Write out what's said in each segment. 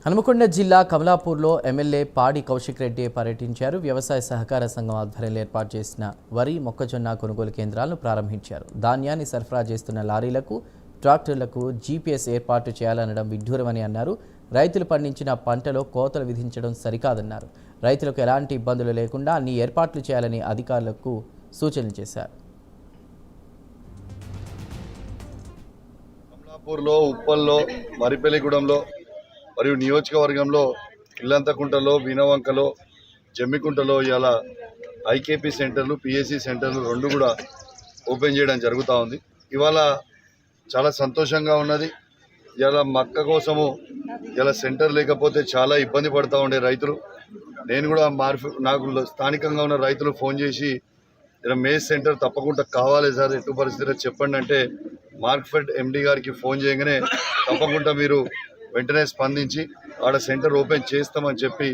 హనుమకొండ జిల్లా కమలాపూర్లో ఎమ్మెల్యే పాడి కౌశిక్ రెడ్డి పర్యటించారు. వ్యవసాయ సహకార సంఘం ఆధ్వర్యంలో ఏర్పాటు చేసిన వరి, మొక్కజొన్న కొనుగోలు కేంద్రాలను ప్రారంభించారు. ధాన్యాన్ని సరఫరా చేస్తున్న లారీలకు, ట్రాక్టర్లకు జీపీఎస్ ఏర్పాటు చేయాలనడం విడ్డూరమని అన్నారు. రైతులు పండించిన పంటలో కోతలు విధించడం సరికాదన్నారు. రైతులకు ఎలాంటి ఇబ్బందులు లేకుండా అన్ని ఏర్పాట్లు చేయాలని అధికారులకు సూచనలు చేశారు. కమలాపూర్లో, ఉప్పల్లో, మరిపెల్లిగూడెంలో మరియు నియోజకవర్గంలో ఇల్లంతకుంటలో, వీణవంకలో, జమ్మికుంటలో ఇలా ఐకేపీ సెంటర్లు, పిఎస్సి సెంటర్లు రెండు కూడా ఓపెన్ చేయడం జరుగుతూ ఉంది. ఇవాళ చాలా సంతోషంగా ఉన్నది. ఇలా మక్క కోసము ఇలా సెంటర్ లేకపోతే చాలా ఇబ్బంది పడుతూ ఉండే రైతులు. నేను కూడా నాకు స్థానికంగా ఉన్న రైతులు ఫోన్ చేసి ఇలా మేజ్ సెంటర్ తప్పకుండా కావాలి సార్, ఎటు పరిస్థితి చెప్పండి అంటే మార్క్ఫెడ్ ఎండి గారికి ఫోన్ చేయగానే తప్పకుండా మీరు వెంటనే స్పందించి ఆడ సెంటర్ ఓపెన్ చేస్తామని చెప్పి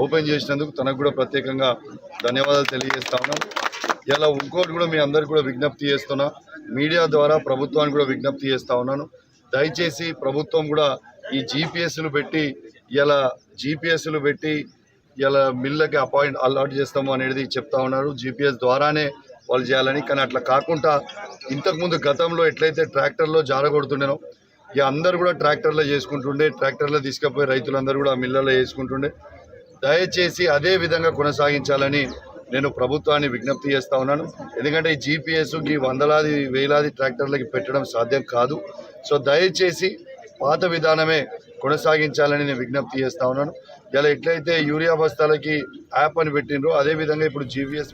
ఓపెన్ చేసినందుకు తనకు కూడా ప్రత్యేకంగా ధన్యవాదాలు తెలియజేస్తా ఉన్నాను. ఇలా ఇంకోటి కూడా మీ అందరికి కూడా విజ్ఞప్తి చేస్తున్నా, మీడియా ద్వారా ప్రభుత్వానికి కూడా విజ్ఞప్తి చేస్తా ఉన్నాను. దయచేసి ప్రభుత్వం కూడా ఈ జీపీఎస్లు పెట్టి ఇలా మిల్లకి అలాట్ చేస్తాము అనేది చెప్తా ఉన్నారు. జీపీఎస్ ద్వారానే వాళ్ళు చేయాలని. కానీ అట్లా కాకుండా ఇంతకుముందు గతంలో ఎట్లయితే ట్రాక్టర్లో జారగొడుతుండేనో ఇక అందరు కూడా ట్రాక్టర్లో చేసుకుంటుండే, ట్రాక్టర్లో తీసుకుపోయి రైతులందరూ కూడా మిల్లల్లో వేసుకుంటుండే. దయచేసి అదే విధంగా కొనసాగించాలని నేను ప్రభుత్వాన్ని విజ్ఞప్తి చేస్తా ఉన్నాను. ఎందుకంటే ఈ జీపీఎస్ ఈ వందలాది వేలాది ట్రాక్టర్లకి పెట్టడం సాధ్యం కాదు. సో దయచేసి పాత విధానమే కొనసాగించాలని నేను విజ్ఞప్తి చేస్తా ఉన్నాను. ఇలా ఎట్లయితే యూరియా బస్తాలకి యాప్ అని పెట్టినరో అదేవిధంగా ఇప్పుడు జీపీఎస్